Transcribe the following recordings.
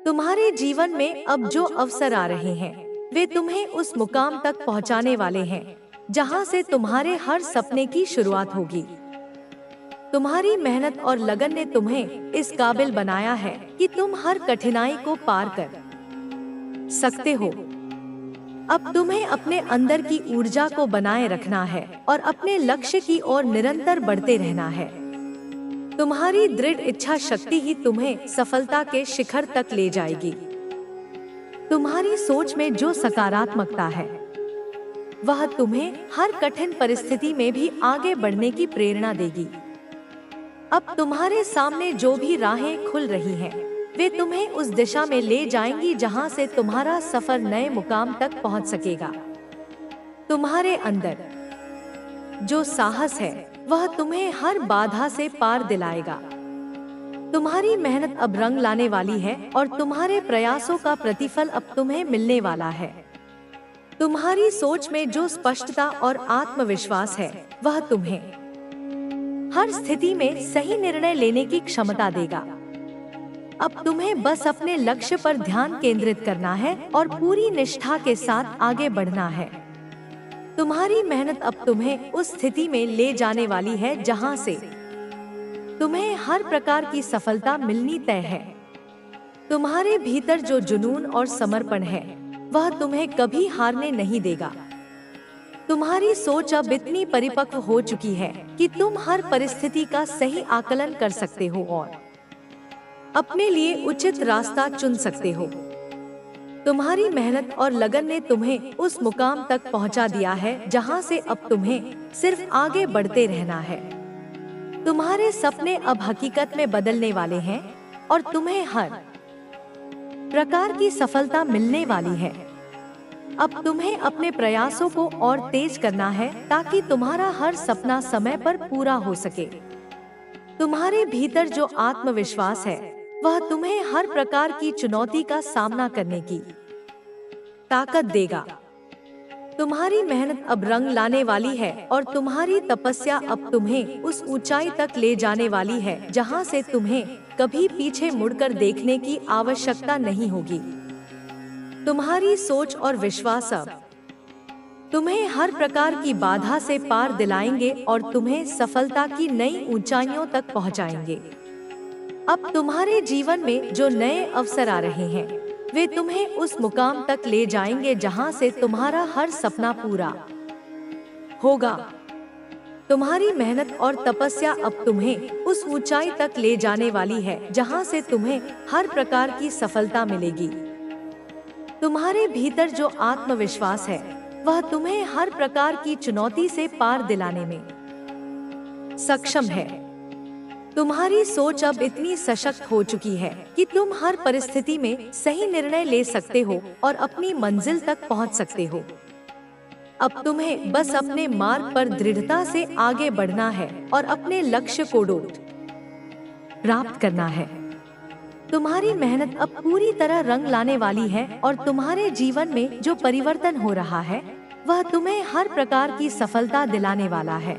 तुम्हारे जीवन में अब जो अवसर आ रहे हैं वे तुम्हें उस मुकाम तक पहुंचाने वाले हैं जहां से तुम्हारे हर सपने की शुरुआत होगी। तुम्हारी मेहनत और लगन ने तुम्हें इस काबिल बनाया है कि तुम हर कठिनाई को पार कर सकते हो। अब तुम्हें अपने अंदर की ऊर्जा को बनाए रखना है और अपने लक्ष्य की ओर निरंतर बढ़ते रहना है। तुम्हारी दृढ़ इच्छा शक्ति ही तुम्हें सफलता के शिखर तक ले जाएगी। तुम्हारी सोच में जो सकारात्मकता है वह तुम्हें हर कठिन परिस्थिति में भी आगे बढ़ने की प्रेरणा देगी। अब तुम्हारे सामने जो भी राहें खुल रही हैं, वे तुम्हें उस दिशा में ले जाएंगी जहां से तुम्हारा सफर नए मुकाम तक पहुंच सकेगा। तुम्हारे अंदर जो साहस है वह तुम्हें हर बाधा से पार दिलाएगा। तुम्हारी मेहनत अब रंग लाने वाली है और तुम्हारे प्रयासों का प्रतिफल अब तुम्हें मिलने वाला है। तुम्हारी सोच में जो स्पष्टता और आत्मविश्वास है वह तुम्हें हर स्थिति में सही निर्णय लेने की क्षमता देगा। अब तुम्हें बस अपने लक्ष्य पर ध्यान केंद्रित करना है और पूरी निष्ठा के साथ आगे बढ़ना है। तुम्हारी मेहनत अब तुम्हें उस स्थिति में ले जाने वाली है जहां से तुम्हें हर प्रकार की सफलता मिलनी तय है। तुम्हारे भीतर जो जुनून और समर्पण है वह तुम्हें कभी हारने नहीं देगा। तुम्हारी सोच अब इतनी परिपक्व हो चुकी है कि तुम हर परिस्थिति का सही आकलन कर सकते हो और अपने लिए उचित रास्ता चुन सकते हो। तुम्हारी मेहनत और लगन ने तुम्हें उस मुकाम तक पहुंचा दिया है जहां से अब तुम्हें सिर्फ आगे बढ़ते रहना है। तुम्हारे सपने अब हकीकत में बदलने वाले हैं और तुम्हें हर प्रकार की सफलता मिलने वाली है। अब तुम्हें अपने प्रयासों को और तेज करना है ताकि तुम्हारा हर सपना समय पर पूरा हो सके। तुम्हारे भीतर जो आत्मविश्वास है वह तुम्हें हर प्रकार की चुनौती का सामना करने की ताकत देगा। तुम्हारी मेहनत अब रंग लाने वाली है और तुम्हारी तपस्या अब तुम्हें उस ऊंचाई तक ले जाने वाली है जहां से तुम्हें कभी पीछे मुड़कर देखने की आवश्यकता नहीं होगी। तुम्हारी सोच और विश्वास अब तुम्हें हर प्रकार की बाधा से पार दिलाएंगे और तुम्हें सफलता की नई ऊंचाइयों तक पहुंचाएंगे। अब तुम्हारे जीवन में जो नए अवसर आ रहे हैं वे तुम्हें उस मुकाम तक ले जाएंगे जहां से तुम्हारा हर सपना पूरा होगा। तुम्हारी मेहनत और तपस्या अब तुम्हें उस ऊंचाई तक ले जाने वाली है जहां से तुम्हें हर प्रकार की सफलता मिलेगी। तुम्हारे भीतर जो आत्मविश्वास है वह तुम्हें हर प्रकार की चुनौती से पार दिलाने में सक्षम है। तुम्हारी सोच अब इतनी सशक्त हो चुकी है कि तुम हर परिस्थिति में सही निर्णय ले सकते हो और अपनी मंजिल तक पहुंच सकते हो। अब तुम्हें बस अपने मार्ग पर दृढ़ता से आगे बढ़ना है और अपने लक्ष्य को प्राप्त करना है। तुम्हारी मेहनत अब पूरी तरह रंग लाने वाली है और तुम्हारे जीवन में जो परिवर्तन हो रहा है वह तुम्हें हर प्रकार की सफलता दिलाने वाला है।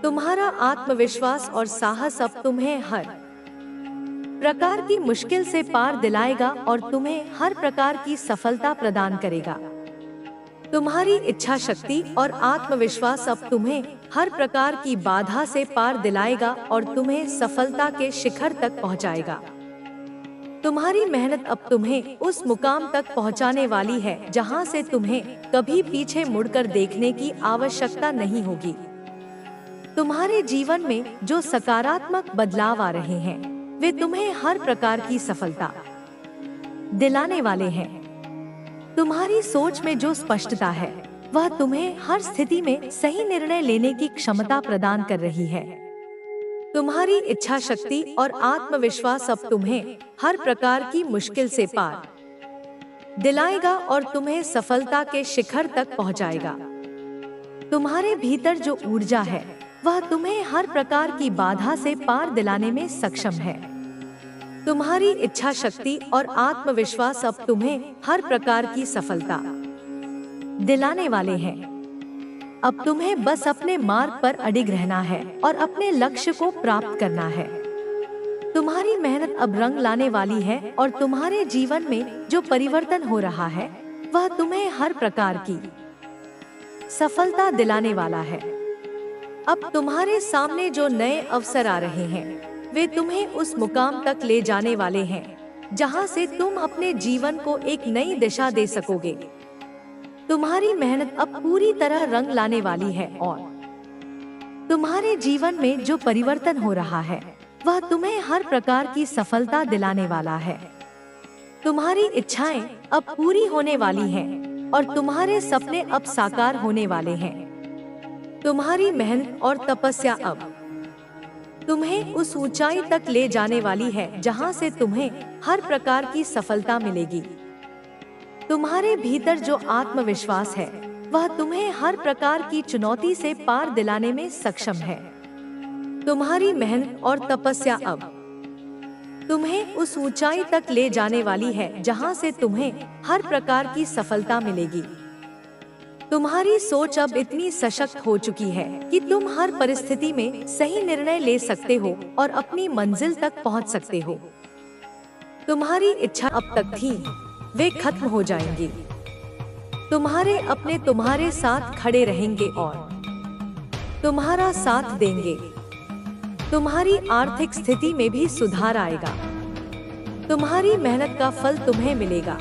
तुम्हारा आत्मविश्वास और साहस अब तुम्हें हर प्रकार की मुश्किल से पार दिलाएगा और तुम्हें हर प्रकार की सफलता प्रदान करेगा। तुम्हारी इच्छा शक्ति और आत्मविश्वास अब तुम्हें हर प्रकार की बाधा से पार दिलाएगा और तुम्हें सफलता के शिखर तक पहुंचाएगा। तुम्हारी मेहनत अब तुम्हें उस मुकाम तक पहुंचाने वाली है जहां से तुम्हें कभी पीछे मुड़कर देखने की आवश्यकता नहीं होगी। तुम्हारे जीवन में जो सकारात्मक बदलाव आ रहे हैं वे तुम्हें हर प्रकार की सफलता दिलाने वाले हैं। तुम्हारी सोच में जो स्पष्टता है वह तुम्हें हर स्थिति में सही निर्णय लेने की क्षमता प्रदान कर रही है। तुम्हारी इच्छा शक्ति और आत्मविश्वास अब तुम्हें हर प्रकार की मुश्किल से पार दिलाएगा और तुम्हें सफलता के शिखर तक पहुंचाएगा। तुम्हारे भीतर जो ऊर्जा है वह तुम्हें हर प्रकार की बाधा से पार दिलाने में सक्षम है। तुम्हारी इच्छा शक्ति और आत्मविश्वास अब तुम्हें हर प्रकार की सफलता दिलाने वाले हैं। अब तुम्हें बस अपने मार्ग पर अडिग रहना है और अपने लक्ष्य को प्राप्त करना है। तुम्हारी मेहनत अब रंग लाने वाली है और तुम्हारे जीवन में जो परिवर्तन हो रहा है वह तुम्हें हर प्रकार की सफलता दिलाने वाला है। अब तुम्हारे सामने जो नए अवसर आ रहे हैं वे तुम्हें उस मुकाम तक ले जाने वाले हैं जहां से तुम अपने जीवन को एक नई दिशा दे सकोगे। तुम्हारी मेहनत अब पूरी तरह रंग लाने वाली है और तुम्हारे जीवन में जो परिवर्तन हो रहा है वह तुम्हें हर प्रकार की सफलता दिलाने वाला है। तुम्हारी इच्छाएं अब पूरी होने वाली हैं और तुम्हारे सपने अब साकार होने वाले हैं। तुम्हारी मेहनत और तपस्या अब तुम्हें उस ऊंचाई तक ले जाने वाली है जहां से तुम्हें हर प्रकार की सफलता मिलेगी। तुम्हारे भीतर जो आत्मविश्वास है वह तुम्हें हर प्रकार की चुनौती से पार दिलाने में सक्षम है। तुम्हारी मेहनत और तपस्या अब तुम्हें उस ऊंचाई तक ले जाने वाली है जहां से तुम्हें हर प्रकार की सफलता मिलेगी। तुम्हारी सोच अब इतनी सशक्त हो चुकी है कि तुम हर परिस्थिति में सही निर्णय ले सकते हो और अपनी मंजिल तक पहुंच सकते हो। तुम्हारी इच्छा अब तक थी वे खत्म हो जाएंगी। तुम्हारे अपने तुम्हारे साथ खड़े रहेंगे और तुम्हारा साथ देंगे। तुम्हारी आर्थिक स्थिति में भी सुधार आएगा। तुम्हारी मेहनत का फल तुम्हें मिलेगा।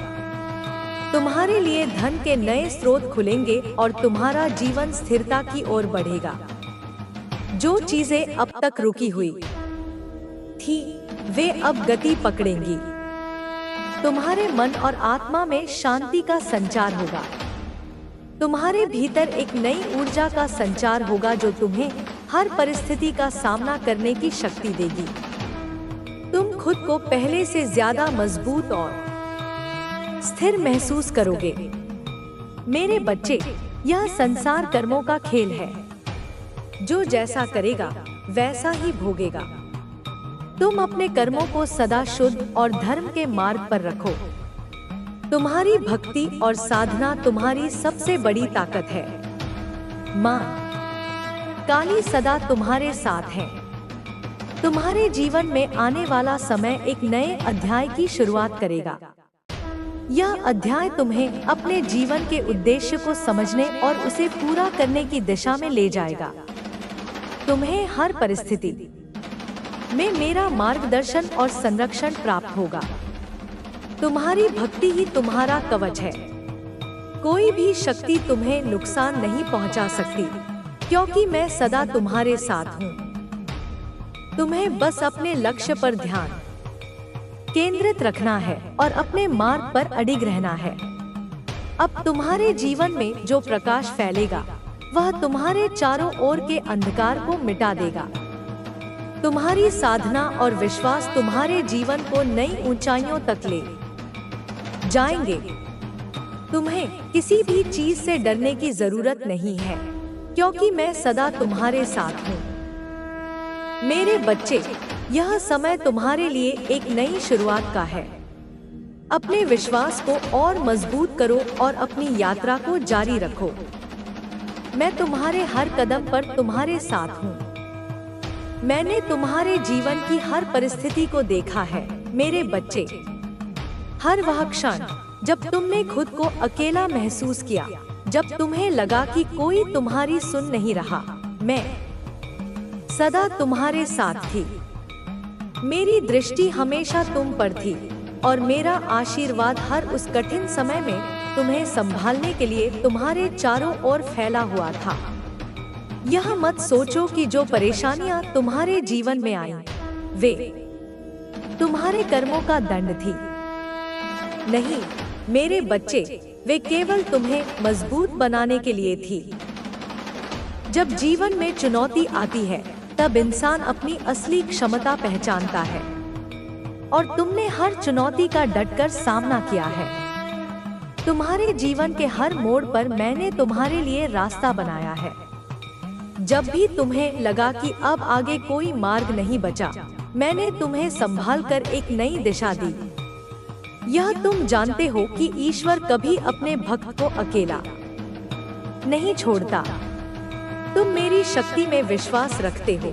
तुम्हारे लिए धन के नए स्रोत खुलेंगे और तुम्हारा जीवन स्थिरता की ओर बढ़ेगा। जो चीजें अब तक रुकी हुई थी वे अब गति पकड़ेंगी। तुम्हारे मन और आत्मा में शांति का संचार होगा। तुम्हारे भीतर एक नई ऊर्जा का संचार होगा जो तुम्हें हर परिस्थिति का सामना करने की शक्ति देगी। तुम खुद को पहले से ज्यादा मजबूत और स्थिर महसूस करोगे। मेरे बच्चे, यह संसार कर्मों का खेल है। जो जैसा करेगा वैसा ही भोगेगा। तुम अपने कर्मों को सदा शुद्ध और धर्म के मार्ग पर रखो। तुम्हारी भक्ति और साधना तुम्हारी सबसे बड़ी ताकत है। माँ काली सदा तुम्हारे साथ है। तुम्हारे जीवन में आने वाला समय एक नए अध्याय की शुरुआत करेगा। यह अध्याय तुम्हें अपने जीवन के उद्देश्य को समझने और उसे पूरा करने की दिशा में ले जाएगा। तुम्हें हर परिस्थिति में मेरा मार्गदर्शन और संरक्षण प्राप्त होगा। तुम्हारी भक्ति ही तुम्हारा कवच है। कोई भी शक्ति तुम्हें नुकसान नहीं पहुंचा सकती, क्योंकि मैं सदा तुम्हारे साथ हूँ। तुम्हें बस अपने लक्ष्य पर ध्यान केंद्रित रखना है और अपने मार्ग पर अडिग रहना है। अब तुम्हारे जीवन में जो प्रकाश फैलेगा वह तुम्हारे चारों ओर के अंधकार को मिटा देगा। तुम्हारी साधना और विश्वास तुम्हारे जीवन को नई ऊंचाइयों तक ले जाएंगे। तुम्हें किसी भी चीज से डरने की जरूरत नहीं है, क्योंकि मैं सदा तुम्हारे साथ हूँ। मेरे बच्चे, यह समय तुम्हारे लिए एक नई शुरुआत का है। अपने विश्वास को और मजबूत करो और अपनी यात्रा को जारी रखो। मैं तुम्हारे हर कदम पर तुम्हारे साथ हूँ। मैंने तुम्हारे जीवन की हर परिस्थिति को देखा है मेरे बच्चे। हर वह क्षण जब तुमने खुद को अकेला महसूस किया, जब तुम्हें लगा कि कोई तुम्हारी सुन नहीं रहा, मैं सदा तुम्हारे साथ थी। मेरी दृष्टि हमेशा तुम पर थी और मेरा आशीर्वाद हर उस कठिन समय में तुम्हें संभालने के लिए तुम्हारे चारों ओर फैला हुआ था। यह मत सोचो कि जो परेशानियां तुम्हारे जीवन में आईं, वे तुम्हारे कर्मों का दंड थी। नहीं मेरे बच्चे, वे केवल तुम्हें मजबूत बनाने के लिए थी। जब जीवन में चुनौती आती है तब इंसान अपनी असली क्षमता पहचानता है, और तुमने हर चुनौती का डटकर सामना किया है। तुम्हारे जीवन के हर मोड़ पर मैंने तुम्हारे लिए रास्ता बनाया है। जब भी तुम्हें लगा कि अब आगे कोई मार्ग नहीं बचा, मैंने तुम्हें संभालकर एक नई दिशा दी। यह तुम जानते हो कि ईश्वर कभी अपने भक्त को अकेला नहीं छोड़ता। तुम मेरी शक्ति में विश्वास रखते हो,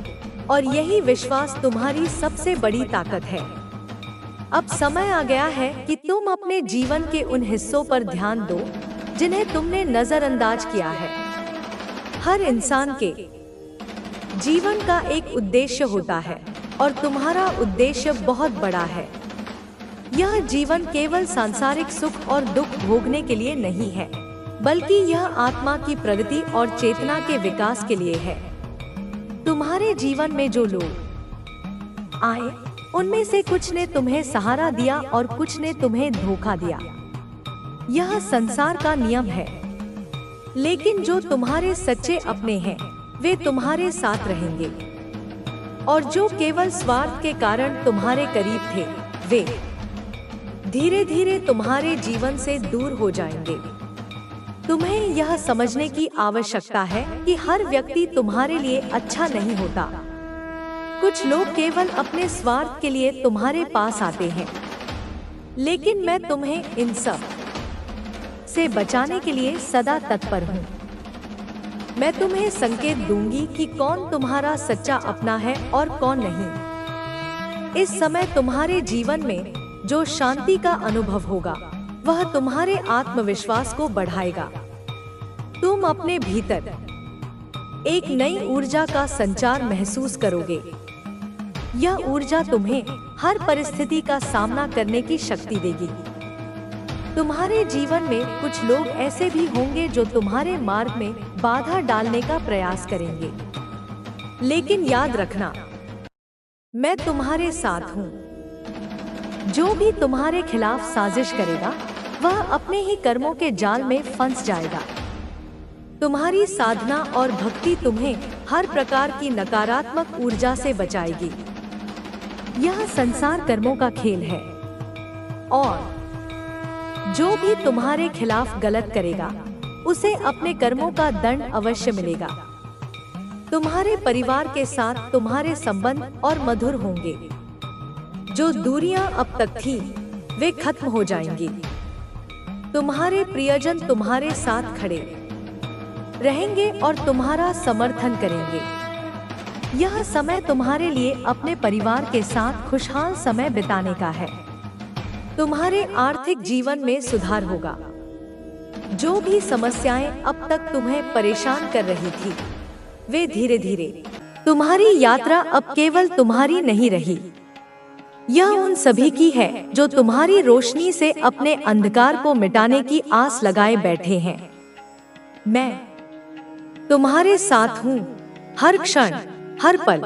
और यही विश्वास तुम्हारी सबसे बड़ी ताकत है। अब समय आ गया है कि तुम अपने जीवन के उन हिस्सों पर ध्यान दो जिन्हें तुमने नजरअंदाज किया है। हर इंसान के जीवन का एक उद्देश्य होता है और तुम्हारा उद्देश्य बहुत बड़ा है। यह जीवन केवल सांसारिक सुख और दुख भोगने के लिए नहीं है, बल्कि यह आत्मा की प्रगति और चेतना के विकास के लिए है। तुम्हारे जीवन में जो लोग आए, उनमें से कुछ ने तुम्हें सहारा दिया और कुछ ने तुम्हें धोखा दिया। यह संसार का नियम है, लेकिन जो तुम्हारे सच्चे अपने हैं, वे तुम्हारे साथ रहेंगे। और जो केवल स्वार्थ के कारण तुम्हारे करीब थे, वे धीरे धीरे तुम्हारे जीवन से दूर हो जाएंगे। तुम्हें यह समझने की आवश्यकता है कि हर व्यक्ति तुम्हारे लिए अच्छा नहीं होता। कुछ लोग केवल अपने स्वार्थ के लिए तुम्हारे पास आते हैं, लेकिन मैं तुम्हें इन सब से बचाने के लिए सदा तत्पर हूँ। मैं तुम्हें संकेत दूंगी कि कौन तुम्हारा सच्चा अपना है और कौन नहीं। इस समय तुम्हारे जीवन में जो शांति का अनुभव होगा, वह तुम्हारे आत्मविश्वास को बढ़ाएगा। तुम अपने भीतर एक नई ऊर्जा का संचार महसूस करोगे। यह ऊर्जा तुम्हें हर परिस्थिति का सामना करने की शक्ति देगी। तुम्हारे जीवन में कुछ लोग ऐसे भी होंगे जो तुम्हारे मार्ग में बाधा डालने का प्रयास करेंगे, लेकिन याद रखना, मैं तुम्हारे साथ हूँ। जो भी तुम्हारे खिलाफ साजिश करेगा, वह अपने ही कर्मों के जाल में फंस जाएगा। तुम्हारी साधना और भक्ति तुम्हें हर प्रकार की नकारात्मक ऊर्जा से बचाएगी। यह संसार कर्मों का खेल है, और जो भी तुम्हारे खिलाफ गलत करेगा, उसे अपने कर्मों का दंड अवश्य मिलेगा। तुम्हारे परिवार के साथ तुम्हारे संबंध और मधुर होंगे। जो दूरियां अब तक थी, वे खत्म हो जाएंगी। तुम्हारे प्रियजन तुम्हारे साथ खड़े रहेंगे और तुम्हारा समर्थन करेंगे। यह समय तुम्हारे लिए अपने परिवार के साथ खुशहाल समय बिताने का है। तुम्हारे आर्थिक जीवन में सुधार होगा। जो भी समस्याएं अब तक तुम्हें परेशान कर रही थी, वे धीरे धीरे, तुम्हारी यात्रा अब केवल तुम्हारी नहीं रही, यह उन सभी की है जो तुम्हारी रोशनी से अपने अंधकार को मिटाने की आस लगाए बैठे हैं। मैं तुम्हारे साथ हूँ, हर क्षण, हर पल।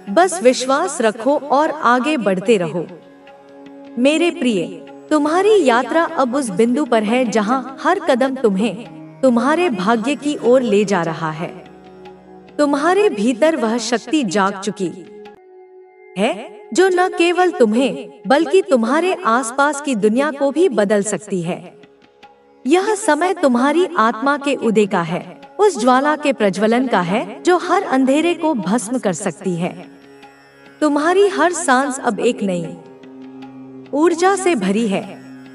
बस विश्वास रखो और आगे बढ़ते रहो। मेरे प्रिय, तुम्हारी यात्रा अब उस बिंदु पर है जहां हर कदम तुम्हें तुम्हारे भाग्य की ओर ले जा रहा है। तुम्हारे भीतर वह शक्ति जाग चुकी है जो न केवल तुम्हें बल्कि तुम्हारे आसपास की दुनिया को भी बदल सकती है। यह समय तुम्हारी आत्मा के उदय का है, उस ज्वाला के प्रज्वलन का है जो हर अंधेरे को भस्म कर सकती है। तुम्हारी हर सांस अब एक नई ऊर्जा से भरी है,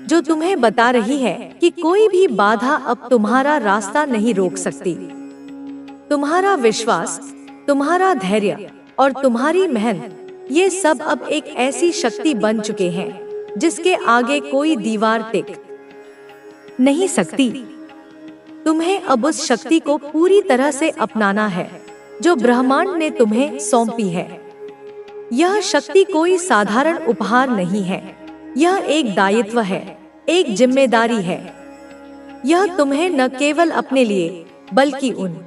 जो तुम्हें बता रही है कि कोई भी बाधा अब तुम्हारा रास्ता नहीं रोक सकती। तुम्हारा विश्वास, तुम्हारा धैर्य और तुम्हारी मेहनत, ये सब अब एक ऐसी शक्ति बन चुके हैं जिसके आगे कोई दीवार टिक नहीं सकती। तुम्हें अब उस शक्ति को पूरी तरह से अपनाना है जो ब्रह्मांड ने तुम्हें सौंपी है। यह शक्ति कोई साधारण उपहार नहीं है, यह एक दायित्व है, एक जिम्मेदारी है। यह तुम्हें न केवल अपने लिए बल्कि उन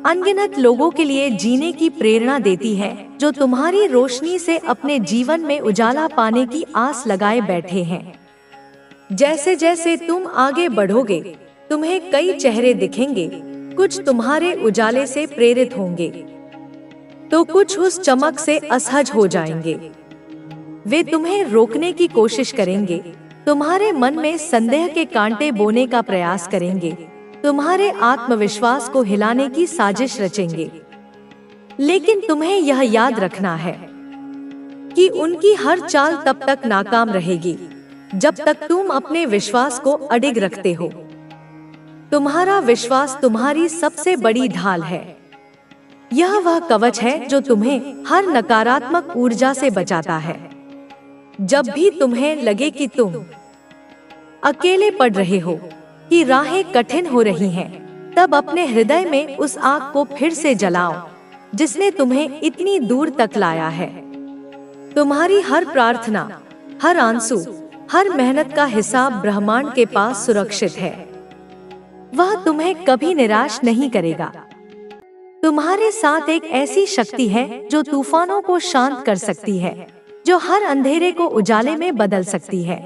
अनगिनत लोगों के लिए जीने की प्रेरणा देती है जो तुम्हारी रोशनी से अपने जीवन में उजाला पाने की आस लगाए बैठे हैं। जैसे जैसे तुम आगे बढ़ोगे, तुम्हें कई चेहरे दिखेंगे। कुछ तुम्हारे उजाले से प्रेरित होंगे, तो कुछ उस चमक से असहज हो जाएंगे। वे तुम्हें रोकने की कोशिश करेंगे, तुम्हारे मन में संदेह के कांटे बोने का प्रयास करेंगे, तुम्हारे आत्मविश्वास को हिलाने की साजिश रचेंगे। लेकिन तुम्हें यह याद रखना है कि उनकी हर चाल तब तक नाकाम रहेगी जब तक तुम अपने विश्वास को अडिग रखते हो। तुम्हारा विश्वास तुम्हारी सबसे बड़ी ढाल है। यह वह कवच है जो तुम्हें हर नकारात्मक ऊर्जा से बचाता है। जब भी तुम्हें लगे कि तुम अकेले पड़ रहे हो, कि राहें कठिन हो रही हैं, तब अपने हृदय में उस आग को फिर से जलाओ जिसने तुम्हें इतनी दूर तक लाया है। तुम्हारी हर प्रार्थना, हर आंसू, हर मेहनत का हिसाब ब्रह्मांड के पास सुरक्षित है। वह तुम्हें कभी निराश नहीं करेगा। तुम्हारे साथ एक ऐसी शक्ति है जो तूफानों को शांत कर सकती है, जो हर अंधेरे को उजाले में बदल सकती है।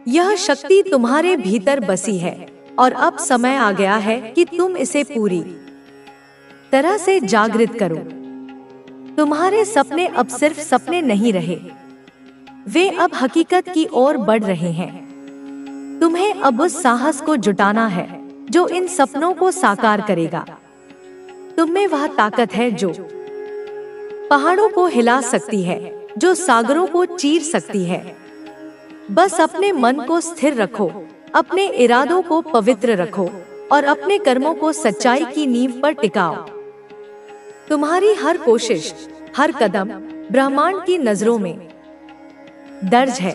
यह शक्ति तुम्हारे भीतर बसी है और अब समय आ गया है कि तुम इसे पूरी तरह से जागृत करो। तुम्हारे सपने अब सिर्फ सपने नहीं रहे, वे अब हकीकत की ओर बढ़ रहे हैं। तुम्हें अब उस साहस को जुटाना है जो इन सपनों को साकार करेगा। तुम में वह ताकत है जो पहाड़ों को हिला सकती है, जो सागरों को चीर सकती है। बस अपने मन को स्थिर रखो, अपने इरादों को पवित्र रखो और अपने कर्मों को सच्चाई की नींव पर टिकाओ। तुम्हारी हर कोशिश, हर कदम ब्रह्मांड की नजरों में दर्ज है।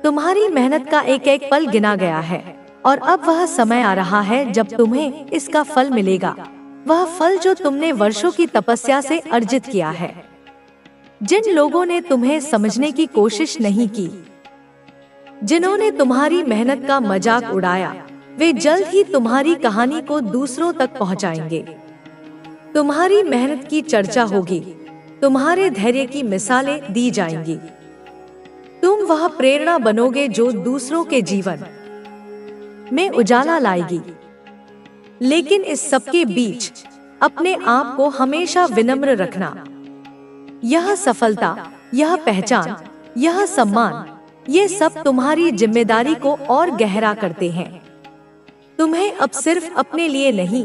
तुम्हारी मेहनत का एक एक पल गिना गया है और अब वह समय आ रहा है जब तुम्हें इसका फल मिलेगा, वह फल जो तुमने वर्षों की तपस्या से अर्जित किया है। जिन लोगों ने तुम्हें समझने की कोशिश नहीं की, जिन्होंने तुम्हारी मेहनत का मजाक उड़ाया, वे जल्द ही तुम्हारी कहानी को दूसरों तक पहुंचाएंगे। तुम्हारी मेहनत की चर्चा होगी, तुम्हारे धैर्य की मिसालें दी जाएंगी। तुम वह प्रेरणा बनोगे जो दूसरों के जीवन में उजाला लाएगी। लेकिन इस सबके बीच अपने आप को हमेशा विनम्र रखना। यह सफलता, यह पहचान, यह सम्मान, ये सब तुम्हारी जिम्मेदारी को और गहरा करते हैं। तुम्हें अब सिर्फ अपने लिए नहीं,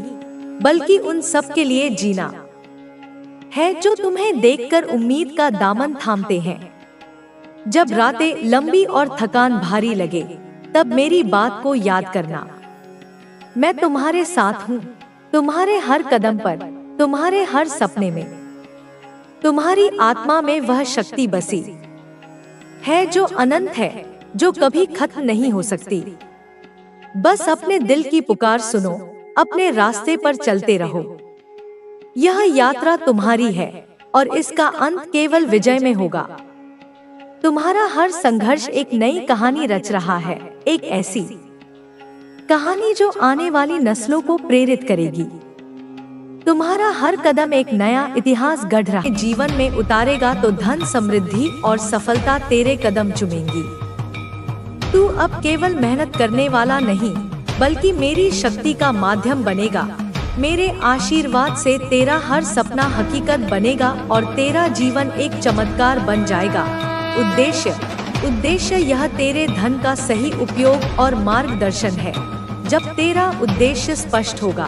बल्कि उन सब के लिए जीना है जो तुम्हें देखकर उम्मीद का दामन थामते हैं। जब रातें लंबी और थकान भारी लगे, तब मेरी बात को याद करना। मैं तुम्हारे साथ हूँ, तुम्हारे हर कदम पर, तुम्हारे हर सपने में। तुम्हारी आत्मा में वह शक्ति बसी है जो अनंत है, जो कभी खत्म नहीं हो सकती। बस अपने दिल की पुकार सुनो, अपने रास्ते पर चलते रहो। यह यात्रा तुम्हारी है और इसका अंत केवल विजय में होगा। तुम्हारा हर संघर्ष एक नई कहानी रच रहा है, एक ऐसी कहानी जो आने वाली नस्लों को प्रेरित करेगी। तुम्हारा हर कदम एक नया इतिहास गढ़ रहा है। जीवन में उतारेगा तो धन, समृद्धि और सफलता तेरे कदम चूमेंगी। तू अब केवल मेहनत करने वाला नहीं, बल्कि मेरी शक्ति का माध्यम बनेगा। मेरे आशीर्वाद से तेरा हर सपना हकीकत बनेगा और तेरा जीवन एक चमत्कार बन जाएगा। उद्देश्य यह तेरे धन का सही उपयोग और मार्गदर्शन है। जब तेरा उद्देश्य स्पष्ट होगा,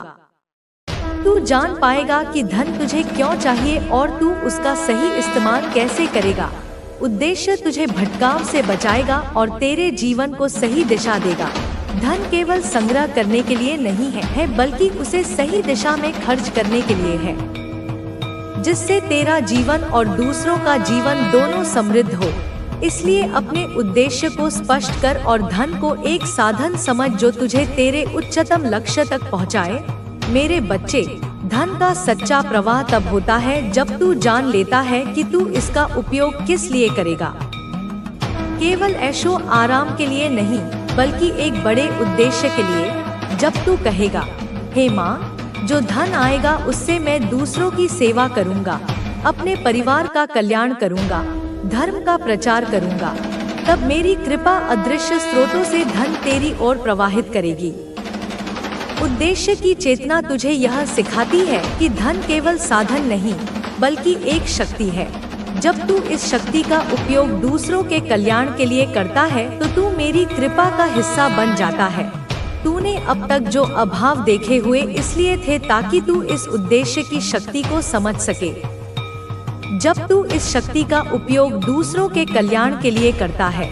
तू जान पाएगा कि धन तुझे क्यों चाहिए और तू उसका सही इस्तेमाल कैसे करेगा। उद्देश्य तुझे भटकाव से बचाएगा और तेरे जीवन को सही दिशा देगा। धन केवल संग्रह करने के लिए नहीं है, बल्कि उसे सही दिशा में खर्च करने के लिए है, जिससे तेरा जीवन और दूसरों का जीवन दोनों समृद्ध हो। इसलिए अपने उद्देश्य को स्पष्ट कर और धन को एक साधन समझ जो तुझे तेरे उच्चतम लक्ष्य तक पहुंचाए। मेरे बच्चे, धन का सच्चा प्रवाह तब होता है जब तू जान लेता है कि तू इसका उपयोग किस लिए करेगा। केवल ऐशो आराम के लिए नहीं, बल्कि एक बड़े उद्देश्य के लिए। जब तू कहेगा, हे माँ, जो धन आएगा उससे मैं दूसरों की सेवा करूँगा, अपने परिवार का कल्याण करूँगा, धर्म का प्रचार करूँगा, तब मेरी कृपा अदृश्य स्रोतों से धन तेरी ओर प्रवाहित करेगी। उद्देश्य की चेतना तुझे यह सिखाती है कि धन केवल साधन नहीं, बल्कि एक शक्ति है। जब तू इस शक्ति का उपयोग दूसरों के कल्याण के लिए करता है तो तू मेरी कृपा का हिस्सा बन जाता है। तूने अब तक जो अभाव देखे हुए इसलिए थे ताकि तू इस उद्देश्य की शक्ति को समझ सके। जब तू इस शक्ति का उपयोग दूसरों के कल्याण के लिए करता है,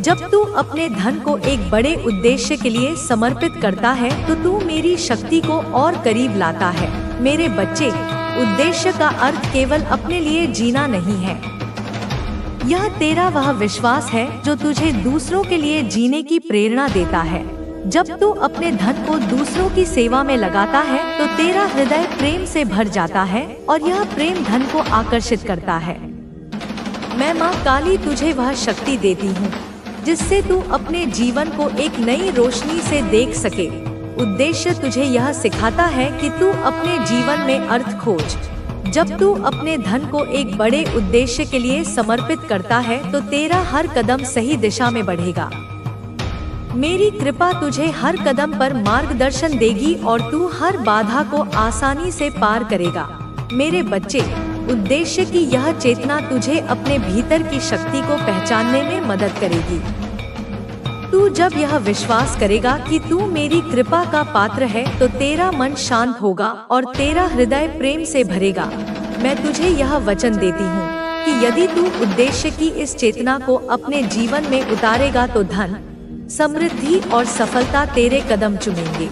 जब तू अपने धन को एक बड़े उद्देश्य के लिए समर्पित करता है, तो तू मेरी शक्ति को और करीब लाता है। मेरे बच्चे, उद्देश्य का अर्थ केवल अपने लिए जीना नहीं है। यह तेरा वह विश्वास है जो तुझे दूसरों के लिए जीने की प्रेरणा देता है। जब तू अपने धन को दूसरों की सेवा में लगाता है तो तेरा हृदय प्रेम से भर जाता है और यह प्रेम धन को आकर्षित करता है। मैं माँ काली तुझे वह शक्ति देती हूँ जिससे तू अपने जीवन को एक नई रोशनी से देख सके। उद्देश्य तुझे यह सिखाता है कि तू अपने जीवन में अर्थ खोज। जब तू अपने धन को एक बड़े उद्देश्य के लिए समर्पित करता है तो तेरा हर कदम सही दिशा में बढ़ेगा। मेरी कृपा तुझे हर कदम पर मार्गदर्शन देगी और तू हर बाधा को आसानी से पार करेगा। मेरे बच्चे, उद्देश्य की यह चेतना तुझे अपने भीतर की शक्ति को पहचानने में मदद करेगी। तू जब यह विश्वास करेगा कि तू मेरी कृपा का पात्र है तो तेरा मन शांत होगा और तेरा हृदय प्रेम से भरेगा। मैं तुझे यह वचन देती हूँ कि यदि तू उद्देश्य की इस चेतना को अपने जीवन में उतारेगा तो धन, समृद्धि और सफलता तेरे कदम चूमेंगे।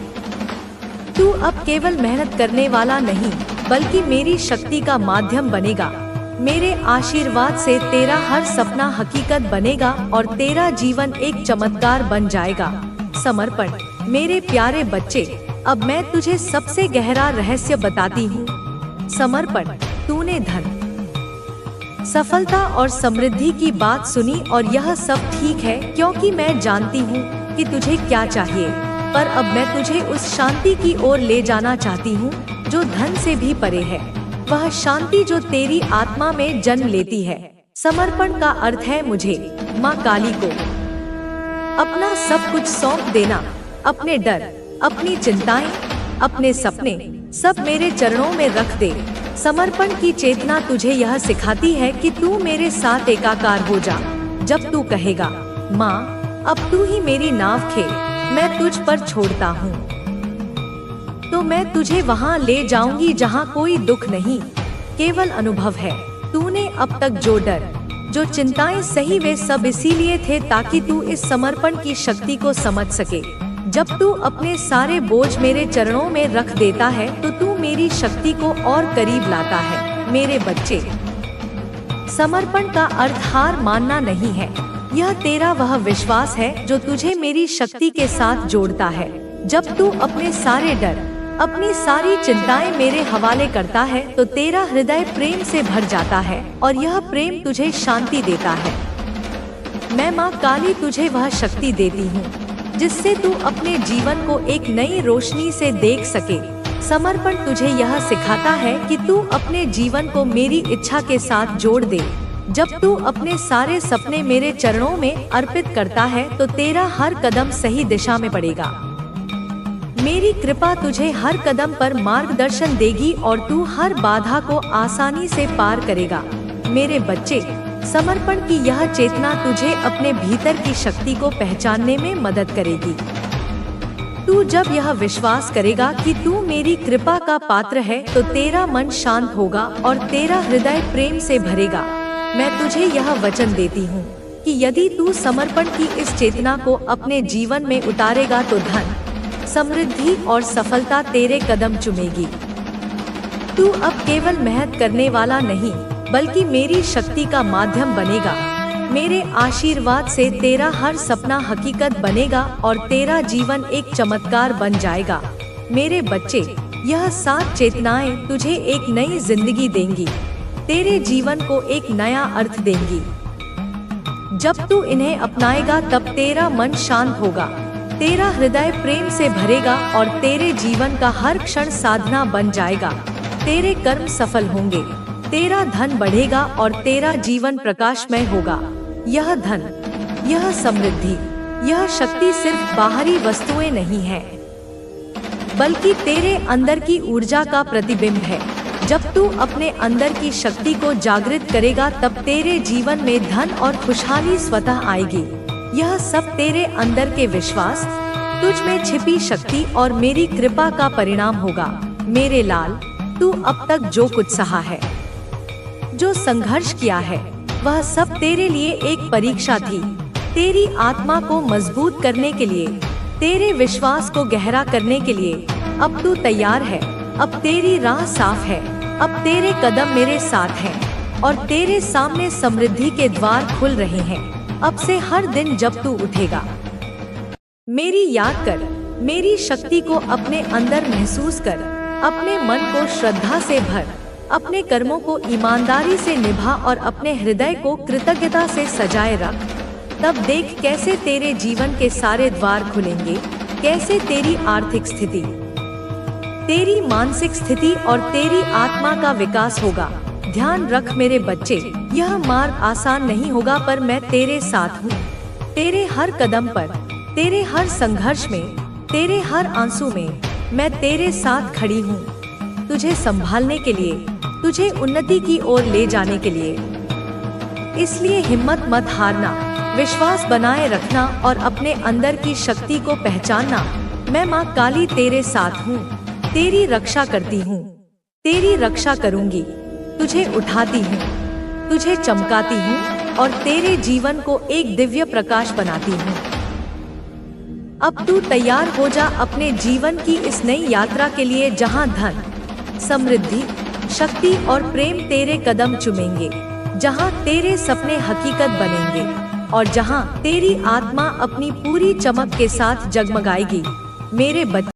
तू अब केवल मेहनत करने वाला नहीं बल्कि मेरी शक्ति का माध्यम बनेगा। मेरे आशीर्वाद से तेरा हर सपना हकीकत बनेगा और तेरा जीवन एक चमत्कार बन जाएगा। समर्पण। मेरे प्यारे बच्चे, अब मैं तुझे सबसे गहरा रहस्य बताती हूँ। समर्पण। तूने धन, सफलता और समृद्धि की बात सुनी और यह सब ठीक है क्योंकि मैं जानती हूँ कि तुझे क्या चाहिए, पर अब मैं तुझे उस शांति की ओर ले जाना चाहती हूँ जो धन से भी परे है। वह शांति जो तेरी आत्मा में जन्म लेती है। समर्पण का अर्थ है मुझे, माँ काली को, अपना सब कुछ सौंप देना। अपने डर, अपनी चिंताएं, अपने सपने सब मेरे चरणों में रख दे। समर्पण की चेतना तुझे यह सिखाती है कि तू मेरे साथ एकाकार हो जा। जब तू कहेगा, माँ अब तू ही मेरी नाव खे, मैं तुझ पर छोड़ता हूँ, तो मैं तुझे वहाँ ले जाऊंगी जहाँ कोई दुख नहीं, केवल अनुभव है। तूने अब तक जो डर, जो चिंताएं सही वे सब इसीलिए थे ताकि तू इस समर्पण की शक्ति को समझ सके। जब तू अपने सारे बोझ मेरे चरणों में रख देता है तो तू मेरी शक्ति को और करीब लाता है। मेरे बच्चे, समर्पण का अर्थ हार मानना नहीं है। यह तेरा वह विश्वास है जो तुझे मेरी शक्ति के साथ जोड़ता है। जब तू अपने सारे डर, अपनी सारी चिंताएं मेरे हवाले करता है तो तेरा हृदय प्रेम से भर जाता है और यह प्रेम तुझे शांति देता है। मैं माँ काली तुझे वह शक्ति देती हूँ जिससे तू अपने जीवन को एक नई रोशनी से देख सके। समर्पण तुझे यह सिखाता है कि तू अपने जीवन को मेरी इच्छा के साथ जोड़ दे। जब तू अपने सारे सपने मेरे चरणों में अर्पित करता है तो तेरा हर कदम सही दिशा में बढ़ेगा। मेरी कृपा तुझे हर कदम पर मार्गदर्शन देगी और तू हर बाधा को आसानी से पार करेगा। मेरे बच्चे, समर्पण की यह चेतना तुझे अपने भीतर की शक्ति को पहचानने में मदद करेगी। तू जब यह विश्वास करेगा कि तू मेरी कृपा का पात्र है तो तेरा मन शांत होगा और तेरा हृदय प्रेम से भरेगा। मैं तुझे यह वचन देती हूँ कि यदि तू समर्पण की इस चेतना को अपने जीवन में उतारेगा तो धन, समृद्धि और सफलता तेरे कदम चूमेगी। तू अब केवल मेहनत करने वाला नहीं बल्कि मेरी शक्ति का माध्यम बनेगा। मेरे आशीर्वाद से तेरा हर सपना हकीकत बनेगा और तेरा जीवन एक चमत्कार बन जाएगा। मेरे बच्चे, यह 7 चेतनाएं तुझे एक नई जिंदगी देंगी, तेरे जीवन को एक नया अर्थ देंगी। जब तू इन्हें अपनाएगा तब तेरा मन शांत होगा, तेरा हृदय प्रेम से भरेगा और तेरे जीवन का हर क्षण साधना बन जाएगा। तेरे कर्म सफल होंगे, तेरा धन बढ़ेगा और तेरा जीवन प्रकाशमय होगा। यह धन, यह समृद्धि, यह शक्ति सिर्फ बाहरी वस्तुएं नहीं है बल्कि तेरे अंदर की ऊर्जा का प्रतिबिंब है। जब तू अपने अंदर की शक्ति को जागृत करेगा तब तेरे जीवन में धन और खुशहाली स्वतः आएगी। यह सब तेरे अंदर के विश्वास, तुझ में छिपी शक्ति और मेरी कृपा का परिणाम होगा। मेरे लाल, तू अब तक जो कुछ सहा है, जो संघर्ष किया है, वह सब तेरे लिए एक परीक्षा थी। तेरी आत्मा को मजबूत करने के लिए, तेरे विश्वास को गहरा करने के लिए। अब तू तैयार है, अब तेरी राह साफ है। अब तेरे कदम मेरे साथ हैं और तेरे सामने समृद्धि के द्वार खुल रहे हैं। अब से हर दिन जब तू उठेगा, मेरी याद कर, मेरी शक्ति को अपने अंदर महसूस कर, अपने मन को श्रद्धा से भर, अपने कर्मों को ईमानदारी से निभा और अपने हृदय को कृतज्ञता से सजाए रख। तब देख कैसे तेरे जीवन के सारे द्वार खुलेंगे, कैसे तेरी आर्थिक स्थिति, तेरी मानसिक स्थिति और तेरी आत्मा का विकास होगा। ध्यान रख मेरे बच्चे, यह मार्ग आसान नहीं होगा, पर मैं तेरे साथ हूँ। तेरे हर कदम पर, तेरे हर संघर्ष में, तेरे हर आंसू में मैं तेरे साथ खड़ी हूँ। तुझे संभालने के लिए, तुझे उन्नति की ओर ले जाने के लिए। इसलिए हिम्मत मत हारना, विश्वास बनाए रखना और अपने अंदर की शक्ति को पहचानना। मैं माँ काली तेरे साथ हूँ, तेरी रक्षा करती हूँ, तेरी रक्षा करूँगी। तुझे उठाती हूँ, तुझे चमकाती हूँ और तेरे जीवन को एक दिव्य प्रकाश बनाती हूँ। अब तू तैयार हो जा अपने जीवन की इस नई यात्रा के लिए, जहाँ धन, समृद्धि, शक्ति और प्रेम तेरे कदम चूमेंगे, जहाँ तेरे सपने हकीकत बनेंगे और जहाँ तेरी आत्मा अपनी पूरी चमक के साथ जगमगाएगी। मेरे बच्चे